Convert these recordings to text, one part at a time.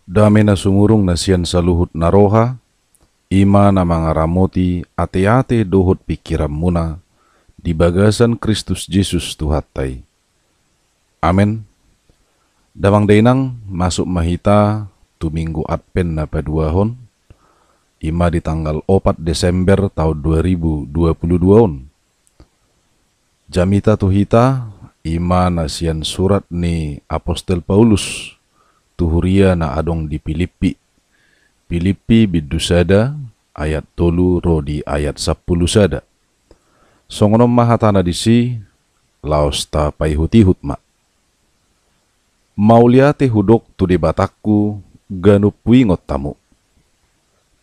Dame na sumurong na siyan sa luhut na roha, ima na mga ramoti ate-ate dohot pikiram muna, di bagasan Kristus Jesus tuhatay. Amen. Damang dainang masuk mahita tuminggu Advent na paduahon, ima di tanggal 4 Desember tahun 2022. Jamita tuhita, ima na siyan surat ni Apostel Paulus, tuhuria na adong di Filipi bidusada ayat 3 rodi ayat 10 sada. Songonom mahatana disi laos ta paihutihut ma. Mauliate hudok tu de batakku ganu puingot tamu.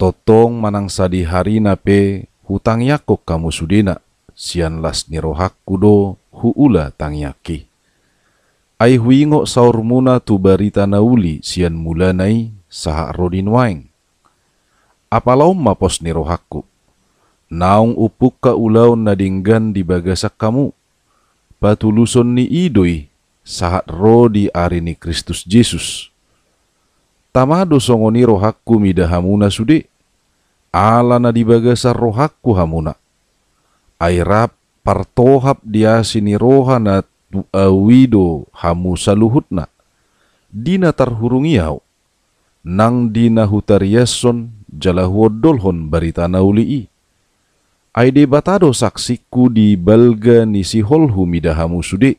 Totong manang sadi hari nape hutang yakok kamu sudina sian las ni rohakku do huula tangyaki. Ai huingo saur muna tu barita nauli sian mulanai saha rodin waeng. Apalaum mapos ni rohakku. Naung upuk ka ulaw na dinggan di bagasak kamu. Patuluson ni idoi sahat rodi ari ni Kristus Jesus. Tamado songoni rohakku midahamuna sude. Ala na di bagasar rohakku hamuna. Ai rap partohap dia sini roha na tu awido hamu saluhutna dina tarhurungiyaw nang dina hutariason jalahuodolhon barita naulii ay de batado saksiku di balga ni si holhu midahamu sude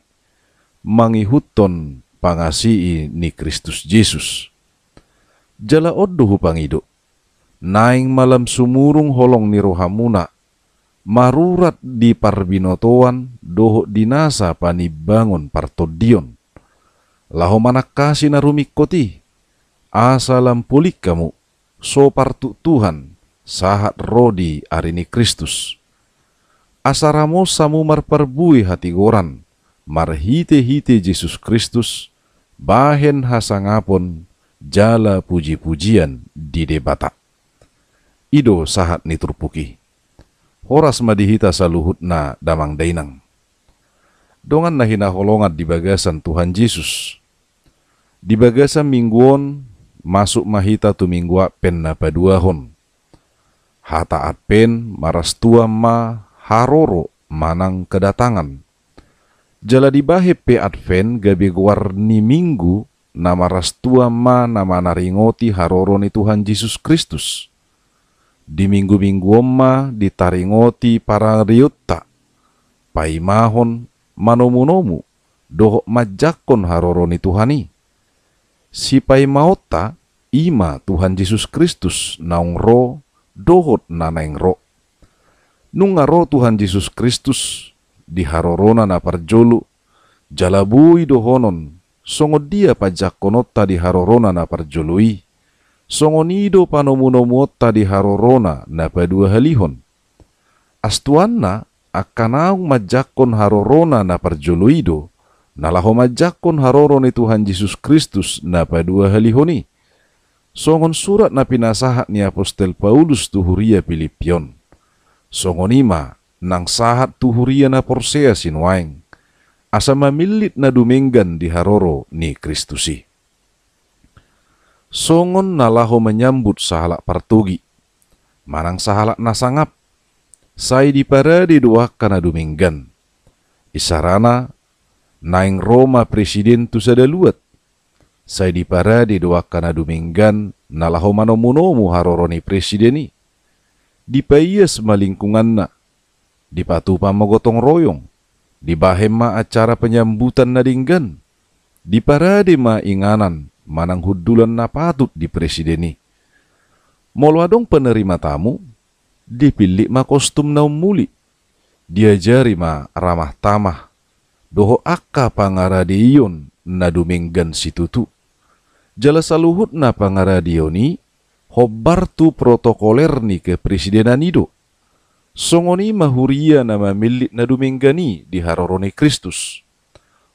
mangihuton pangasii ni Kristus Jesus jala oddo hupangido naing malam sumurung holong ni rohamuna marurat di parbinotoan doho dinasa panibangon partodion. Laho manakasi na rumikoti, asalam pulik kamu, so partu Tuhan, sahat rodi arini Kristus. Asaramo samu marparbui hati goran, marhite-hite Yesus Kristus, bahen hasangapon, jala puji-pujian di debata. Ido sahat niturpuki. Horas madihita sa luhut na damang dainang. Dongan na hinaholongat di bagasan Tuhan Yesus. Di bagasan mingguon, masuk mahita tuminggua pen na paduahon. Hata Advent maras tua ma haroro manang kedatangan. Jala di bahe pe Advent gabi guar ni minggu na maras tua ma nama naringoti haroro ni Tuhan Yesus Kristus. Di minggu-minggu oma ditaringoti para riutta, paimahon manomu-nomu, dohok majakon haroroni Tuhani. Si paimauta, ima Tuhan Yesus Kristus naung ro, dohot nanaing ro. Nunga ro Tuhan Yesus Kristus, di harorona na parjolu, jalabui dohonon, songo dia pajakonota di harorona na parjolui. Songonido panomunomota di harorona na padua halihon. Astuanna akanaung majakon harorona na parjoluido, nalaho majakon haroro ni Tuhan Yesus Kristus na padua halihoni. Songon surat na pinasahat ni Apostel Paulus tuhuria Pilipion. Songonima nang sahat tuhuria na Porsea sinwaeng. Asa mamilit na dumenggan di haroro ni Kristusi. Songon nalaho menyambut sahalak partugi. Manang sahalak nasangap. Say di parade dua kana duminggan. Isarana naing Roma presiden tu sadaluat. Say di parade dua kana duminggan nalaho manomunomu haroroni presideni. Di payas malingkungan na. Di patupa magotong royong. Di bahema acara penyambutan na dinggan. Di parade mainganan manang hudulan na patut di presideni. Molwadong penerima tamu, dipilih ma kostum na umuli. Diajari ma ramah tamah, doho akka pangaradiyon na duminggan situtu. Jala saluhut na pangaradioni, hobbar tu protokoler ni ke presidenan ido. Songoni mahuria na mamilit na duminggani di haroroni Kristus.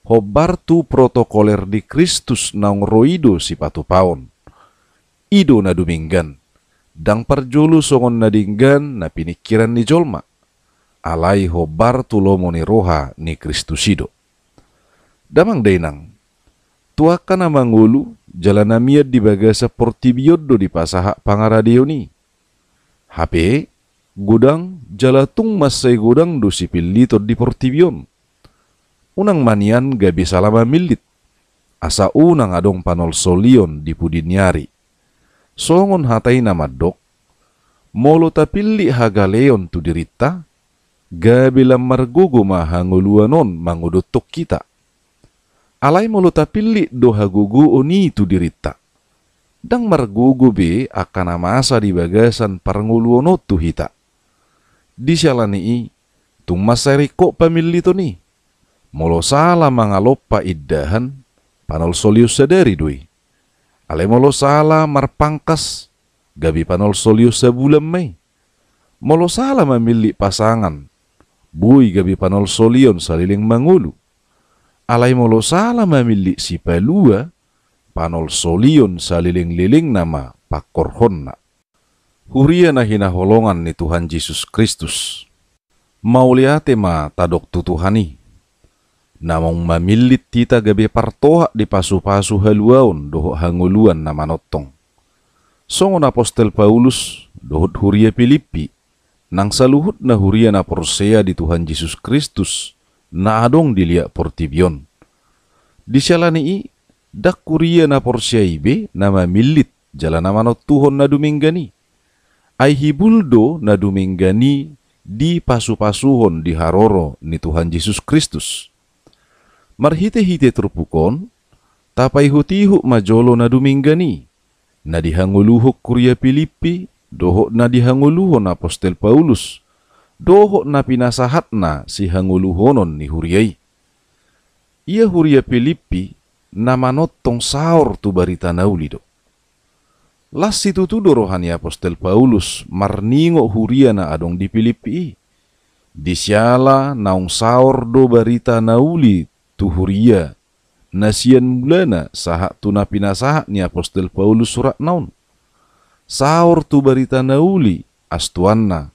Hobbar tu protokoler di Kristus naung roido si patupaon. ido na duminggan, dang parjolo songon na dinggan na pinikiran ni jolma, alai hobar tulomo ni roha ni Kristusido. Damang dainang, tuaka na mangulu, jalan na miad di bagasa portibiyoddo di pasaha pangaradio ni. Hape, gudang jalatung masay gudang do sipilito di portibion. Unang manian gabi salama milit, asa unang adong panol solion di pudinyari. Songon hatay na madok, molo tapili hagaleon tu dirita, gabi lamar guguma hanguluanon mangudutok kita. Alay molo tapili do hagugu oni tu dirita. Dang margugu be akan amasa di bagasan paranguluono tu hita. Di sialani tung masariko pamilito ni. Molo sala mangalopa iddahan, panol solius sadari doi. Ale molo sala marpangkas, gabi panol solius sabulam may. Molo sala mamili pasangan, bui gabi panol solion saliling mangulu. Alay molo sala mamili si palua, panol solion saliling-liling nama pakorhon na. Huria na hinaholongan ni Tuhan Yesus Kristus. Mauliate ma tadok tutuhani. Namong mamilit tita gabi partoha di pasu-pasu haluaon doho hanguluan na manotong. Songon Apostel Paulus dohot huria Filipi, nang saluhut na huria na porsea di Tuhan Yesus Kristus, na adong dilia portibion. Di sialani dak kuria na porsea ibe na mamilit jala na manotuhon na duminggani. Ay hibuldo na duminggani di pasu-pasuhon di haroro ni Tuhan Yesus Kristus. Marhite-hite terpukon, tapay hutihu majolo na duminggani, na dihanguluhok kuria Filipi, doho na dihanguluhon Apostel Paulus, doho na pinasahat na si hanguluhonon ni huriay. Ia huria Filipi na manotong saor tu barita naulido. Las situ tu dorohani Apostel Paulus marningo huria na adong di Filipi. Disyala naung saor do barita nauli tu huria nasian mulana saha tu na pinasahat ni Apostel Paulus surat naun. Saor tu barita nauli astuanna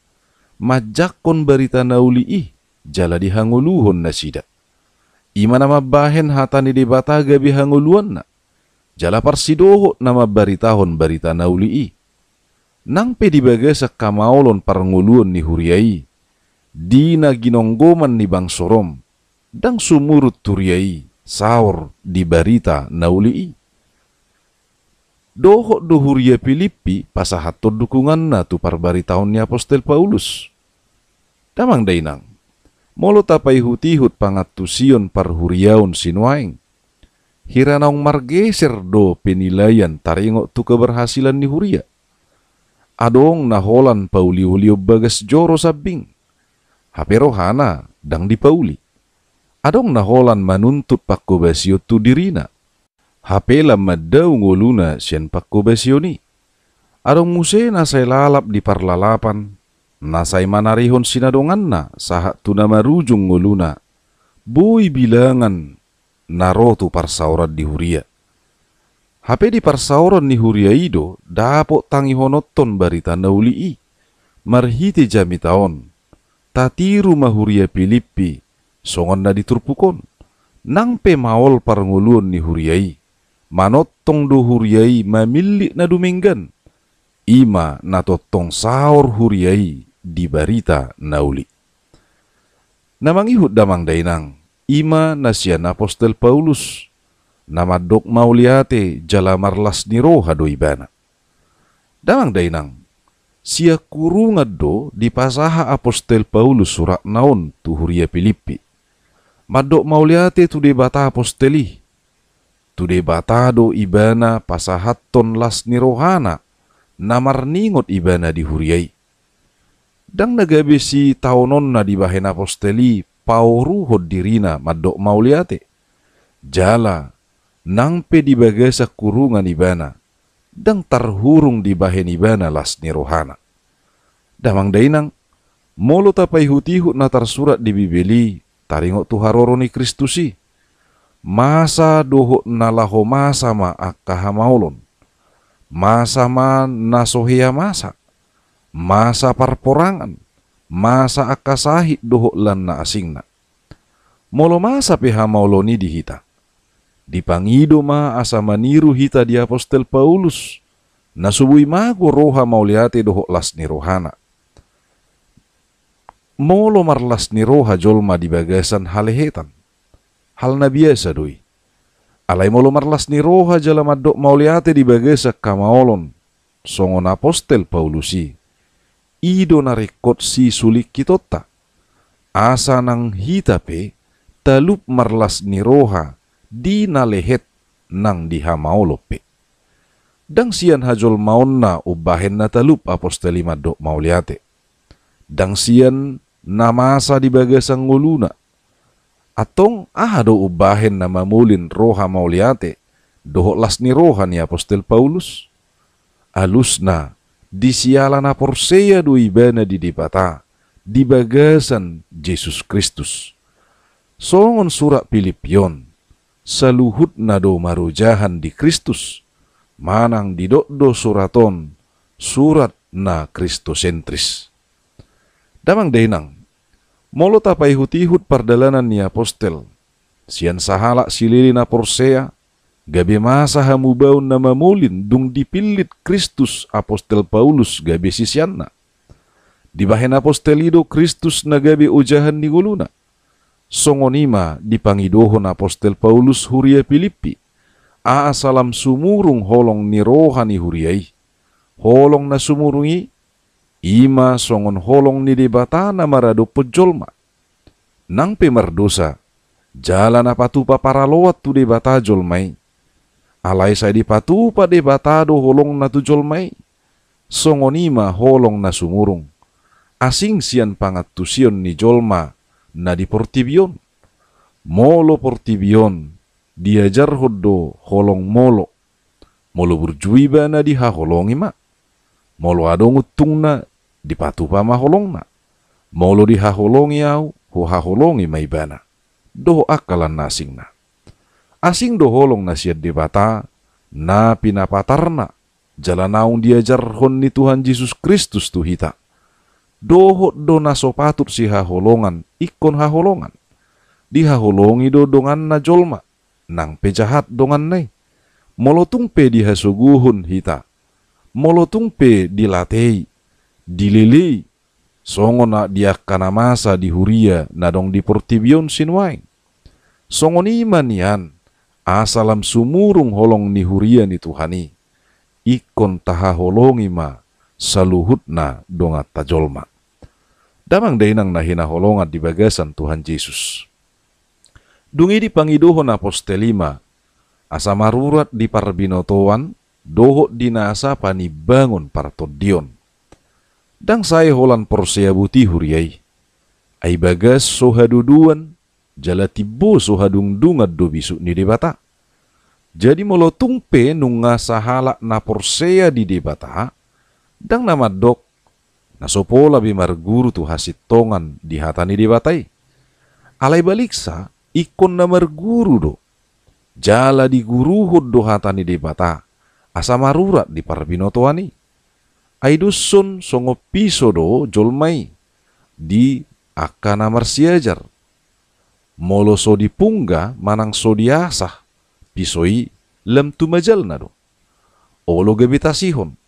majakon barita nauli jala dihanguluhon na sida. Ima na mabahen hata ni debata gabi hanguluan na. Jala parsidoho na mabaritahon barita nauli Nang pedibaga sa kamaolon paranguluan ni huriai. Di na ginonggoman ni Bang Sorom. Dang sumurut turiai saor di barita nauli Doho do huria Filipi pasahato dukungan na tu parbaritahon ni Apostel Paulus. Damang dainang. Molo tapay hutihut pangatusion parhuriaon sinuaing. Hiranaong margeser do penilaian taringo tu keberhasilan ni huria. Adong naholan pauli-ulio bagas joro sabing. Haperohana dang dipauli. Adong naholan manuntut pakobasyo tu dirina. Hapela madaw ngoluna siyan pakobasyo ni. Adong muse nasay lalap di parlalapan. Nasay manarihon sinadongan na sahat tu na marujung ngoluna. Boy bilangan narotu parsaurat di huria. Hape di parsauran ni huria ido dapo tangihonoton barita nauli marhiti jami taon. Tatiru mahuria Filipi songon na diturpukon. Nang pemaol parngulun ni huriai. Manotong do huriai mamili na duminggan. Ima natotong saor huriai di barita nauli. Namangihut damang dainang, ima nasian Apostel Paulus, namadok mauliate jala marlas ni roha do ibana. Damang dainang, siya kurungad do di pasaha Apostel Paulus surat naon tu huria Filipi. Madok mauliate tu debata aposteli, tu debata do ibana pasahaton las ni rohana, namarningot ibana di huriai. Dang nagabisi taonon na di bahen aposteli pauruhod dirina madok mauliate. Jala nang pe di bagasa kurungan ibana. Dang tarhurung di bahen ibana las ni rohana. Damang dainang molo tapay hutihut na tarsurat di Bibeli taringo tu haroro ni Kristusi. Masa doho na laho masa ma akahamaulon. masa nasohea masa parporangan, masa akasahi doho lan na asingna. Molo masa peha mauloni di hita. Dipangido ma asa maniru hita di Apostel Paulus, nasubui mago roha mauliate doho las ni rohana. Molo marlas ni roha jolma di bagasan halehetan. Hal na biasa doi. Alay molo marlas ni roha jalamadok mauliate di bagasa kamaolon. Songon Apostel Paulusi. Ido na rekod si sulik kitota. Asa nang hitape talup marlas ni roha di nalehet nang dihamaolope. Dang sian hajol maon na ubahen na talup Apostel Imadok mauliate. Dang sian na masa di bagasang nguluna. Atong ahado ubahen na mamulin roha mauliate doho las ni roha ni Apostel Paulus. Alus na disiala na porseya do ibana di dipata di bagasan Jesus Kristus. Songon surat Filipion saluhut na do marujahan di Kristus manang didokdo suraton surat na kristosentris. Damang dainang molo tapai hutihut pardalanan ni apostel. Sian sahala silili na porsea. Gabi masa hamubaun na mamulin dung dipilit Kristus Apostel Paulus gabi sisianna. Dibahen apostelido Kristus na gabi ujahan ni guluna. Songonima dipangidohon Apostel Paulus huria Filipi. Aasalam sumurung holong ni roha ni huriai. Holong na sumurungi ima songon holong ni debata na marado pejolma. Nang pemerdosa, jalan apatupa para lowat tu debata jolmai. Alay sa di patupa debata do holong na tu jolmai. Songonima holong na sumurung. Asing sian pangatusion ni jolma na di portibion. Molo portibion, diajar hodo holong molo. Molo burjuiba na di haholongi ma. Molo adong utung na di patupa maholong na. Molo di haholongi au ho haholongi maibana. Do akalan nasing na. Asing do holong na siya di bata na pinapatarna. Jalanaung diajar hon ni Tuhan Yesus Kristus tu hita. Dohot do nasopatut si haholongan ikon haholongan. Di haholongi do dongan na jolma. Nang pejahat dongan nay. Molotung pe di hasuguhun hita. Molotung pe dilatei, dililei, songon na diakana masa di huria na dong di portibion sinwaing. Songon iman yan, asalam sumurung holong ni huria ni Tuhani, ikon taha holongi ma saluhut na dongat tajolma. Damang dainang nahina holongat di bagasan Tuhan Yesus. Dungi di pangidohon apostelima, asa marurat di parbinotoan, doho dinasa panibangon partodion. Dang saya holan porsea buti huriai. Ay bagas sohaduduan, jala tibo sohadungdungat do bisu ni debata. Jadi molotung pe nunga sahala na porsea di debata, dang nama dok, nasopo labi marguru tu hasitongan di hatani debatai. Alay baliksa, ikon na marguru do. Jala di guruhud do hatani debata. Asa marurat di parbinotoani. Aidusun songo pisodo jolmai di akana marsiajar. Molo so dipungga manang so diasah pisoi lem tumajal na do. Olo gebetasihon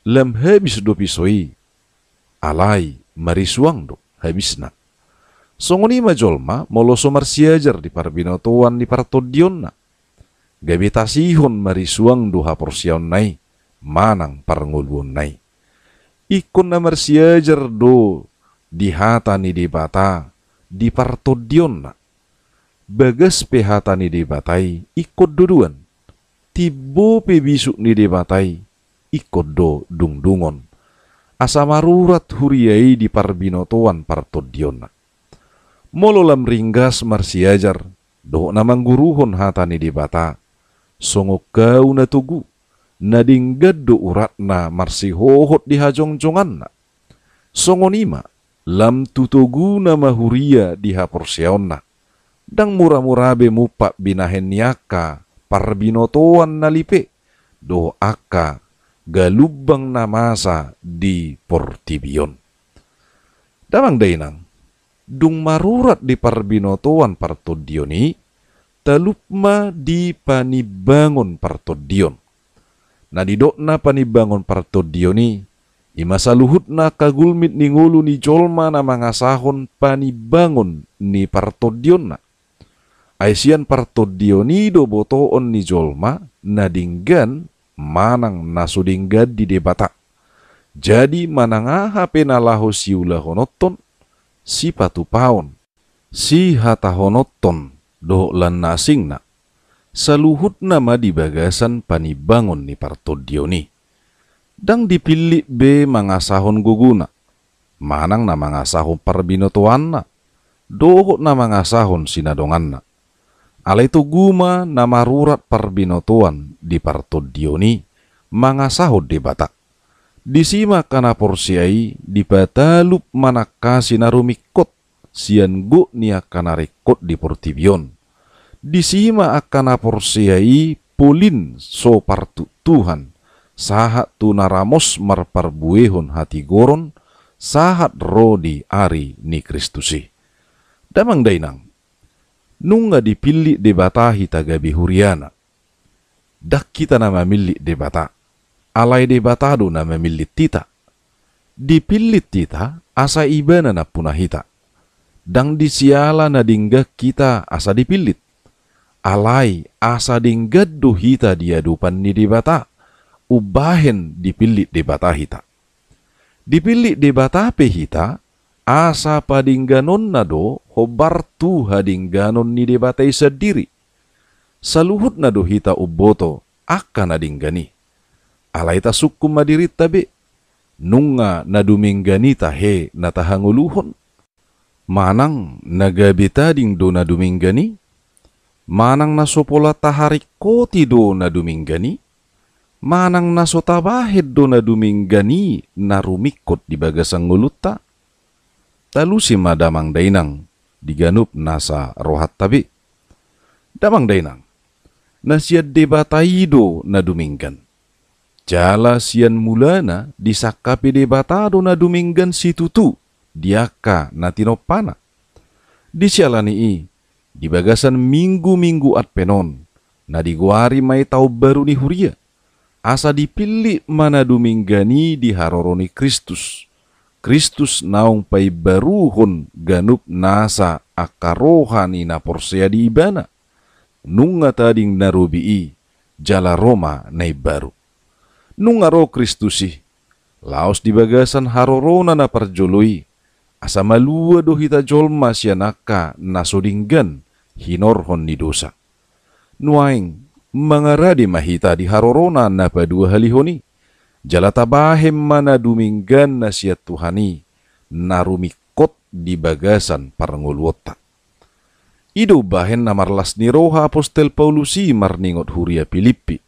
lem habis do pisoi. Alay marisuang do habis na. Songoni majolma molo so marsiajar di parbinotoan di partodion na. Gabetasihon marisuang duha porsiaon nai, manang parngulun nai. Ikon na marsiajar do dihata ni debata di partodion na. Bagas pehata ni debatai ikut duduan. Tibo pe bisuk ni debatai ikut do dungdungon. Asa marurat huriai di parbinotoan partodion na. Mololam ringgas marsiajar do namang guruhon hata ni debata. Songo kau na tugu, nadinggad do urat na marsihohot di hajong-jongan na. Songo nima, lam tutugu na mahuria di haporseon na. Dang mura-murabe mupa binahen niaka, parbinotoan na lipe, do aka, galubang na masa di Portibion. Damang dainang, dung marurat di parbinotoan partodioni, talupma di panibangon partodion. Nadidok na panibangon partodioni, imasaluhut na kagulmit ni ngulu ni jolma na mangasahon panibangon ni partodion na. Aisian partodioni do botoon ni jolma na dinggan manang nasudinggad di debata. Jadi manangaha penalaho siula honoton, si patupaon, si hata honoton do lan nasing na. Saluhut nama di bagasan panibangon ni partodioni. Dang dipilih be mangasahon guguna, manang na mangasahon parbinotoan na, dohok na mangasahon sinadongan na. Alay to guma na marurat parbinotoan di partodioni, mangasahon di batak. Disima kana porsiai di patalup manakasi narumikot, sian go niya kana rekot di Portibion. Disima akan porsiai polin so partu Tuhan, sahat tu naramos marparbuehon hati goron, sahat rodi ari ni Kristusi. Damang dainang, nunga dipilih debatahi tagabi huriana. Dak kita na mamilih debata, alay debatado na mamilih tita. Dipilih tita, asa ibana na punahita. Dang disiala na dingga kita asa dipilih. Alay asa dinggad do hita diadupan ni debata, ubahen dipilih debata hita. Dipilih debata pe hita, asa padingganon na do hobar tu hadingganon ni debatai sendiri. Saluhut na do hita uboto akan nadinggani. Alay ta sukum madirit tabi, nunga naduminggani tahe natahanguluhon. Manang nagabitading do naduminggani, manang nasopola taharik koti do na duminggani, manang nasotabahid do na duminggani narumikot di bagasang nguluta. Talusi madamang dainang diganup nasa rohat tabi. Damang dainang, nasiad debataido na duminggan. Jala sian mulana disakapi debatado na duminggan si tutu, diaka na tinopana. Disialani di bagasan minggu-minggu at penon, na diguari may tau baru ni huria, asa dipilih mana duminggani di haroroni Kristus. Kristus naung pay baruhon ganup nasa akarohani na porsea di ibana, nunga tading narubii, jala Roma na baru. Nunga ro Kristusi, laos di bagasan harorona na parjoloi, asa malua do hita jolma sianaka nasodinggan hinorhon ni dosa. Nuaing mangaradi mahita di harorona na padua halihoni, jalatabahem mana duminggan na siya Tuhani narumikot di bagasan parangulwota. Ido bahen na marlas ni roha Apostel Paulusi marningot huria Pilippi,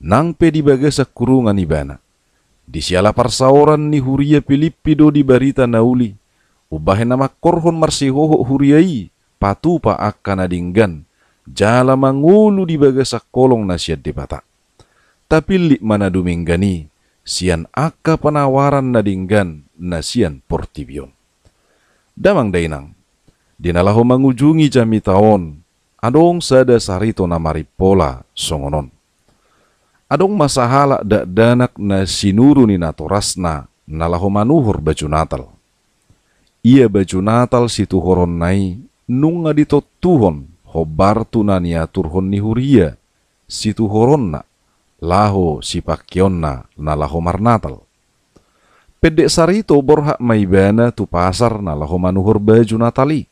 nang pe di bagasa kurungan ibana. Di siala parsaoran ni huria Pilippi do di barita nauli, ubahen nama korhon marsihoho huriai, patupa akan adinggan, jala mangulu di bagasa kolong nasiat debata. Tapi lik mana duminggani, sian aka penawaran nadinggan nasian Portibion. Damang dainang, dinalaho mangujungi jami taon, adong sada sarito na maripola songonon. Adong masahala dak danak na sinuru ni natorasna nalaho manuhur baju Natal. Ia baju Natal situ horon nai, nunga ditotuhon hobar tunania turhon ni huria situ horonna laho si pakionna na laho marnatal. Pedek sarito borhak maibana tu pasar na laho manuhur baju Natali.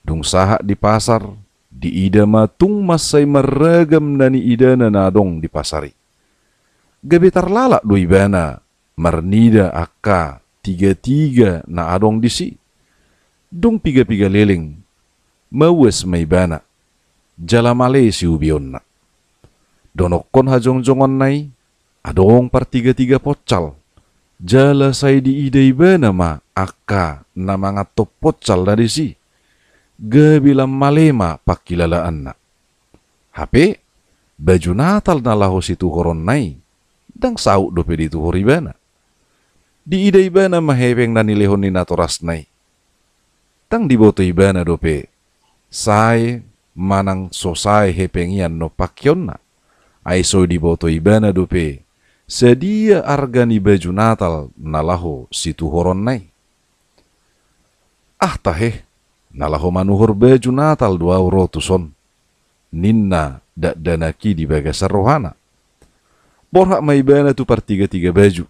Dung sahak di pasar di ida matung masay maragam nani ida na nadong di pasari. Gabetar lalak do ibana marnida akka tiga-tiga na adong disi. Dung piga-piga leling mawes maibana jalamale si ubion na. Donokon hajong-jongon nai adong partiga-tiga pocal. Jala say di ida ibana ma akka na mga top pocal na disi. Gabilang malema pakilalaan na. Hape baju Natal na laho situ horon nai dang sau dope di tuhor ibana. Di ida ibana mahepeng na nilehon ni natoras nai. Tang diboto ibana dope, say manang sosay hepengian no pakyon na. Ay so diboto ibana dope, sedia arga ni baju Natal nalaho si tuhoron nai. Ah tahe, nalaho manuhor baju Natal 200 ninna dak danaki di bagasar rohana. Borhak maibana tu par tiga baju.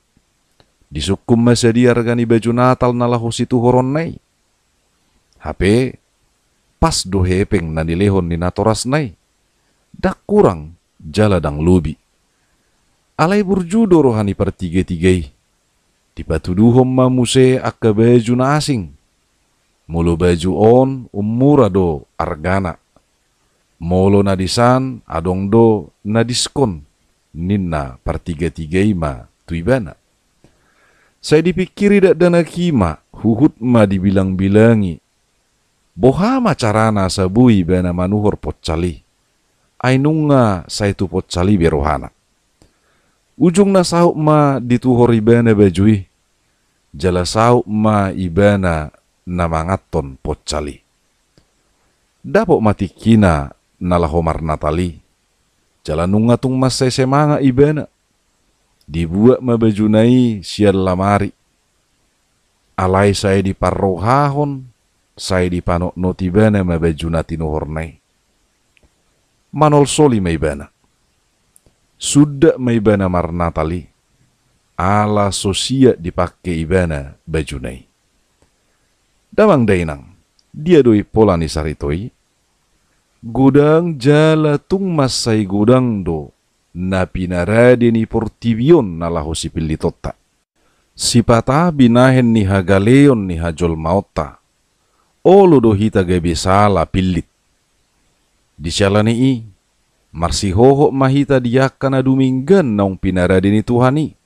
Disukum masadi argani baju Natal nalahu situ horon nai. HP pas do hepeng na nilehon ni natoras nai. Dak kurang jala dang lubi. Alai burjudo rohani par tiga-tigai. Dipatuduhom mamuse akka baju na asing. Mulu baju on umurado argana. Molo na disan adong do na diskon. Ninna par tiga-tigai ma tuibana. Saya dipikiri dak dana kima, huhut ma dibilang-bilangi. Bohama carana sabui bana manuhor potcali. Ainunga saya tu potcali berohana. Ujung na sauk ma dituhor ibana bajui. Jala sauk ma ibana namangaton potcali. Dapok mati kina nalahomar Natali. Jalanunga tung mas saya semanga ibana. Dibuat mabajunai sial lamari. Alai saya diparrohahon, saya dipanok notibana mabajunati nuhornai. Manol soli maibana. Sudah maibana mar Natali. Ala sosia dipakai ibana bajunai. Damang dainang, dia doi pola ni saritoi. Gudang jala tung masai gudang do na pinarade ni portibion na laho si pilitota. Sipata binahen ni hagaleon ni hajol maota. Olo do hita gabi sala pilit. Di syalani i, marsihoho mahita diakan na duminggan naung pinarade ni Tuhani.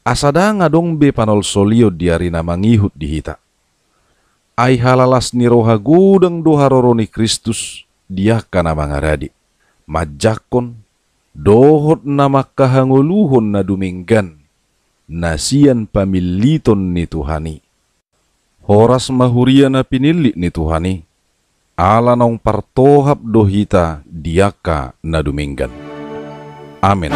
Asadang adong be panol solio diari na mangihut di hita. Ay halalas ni roha gudang do haroro ni Kristus. Dia kana mangaradi majakon dohot na makahanguluhon na duminggan nasian pamiliton ni Tuhani. Horas mahurian na pinili ni Tuhani ala naung partohap dohita diaka na duminggan. Amin.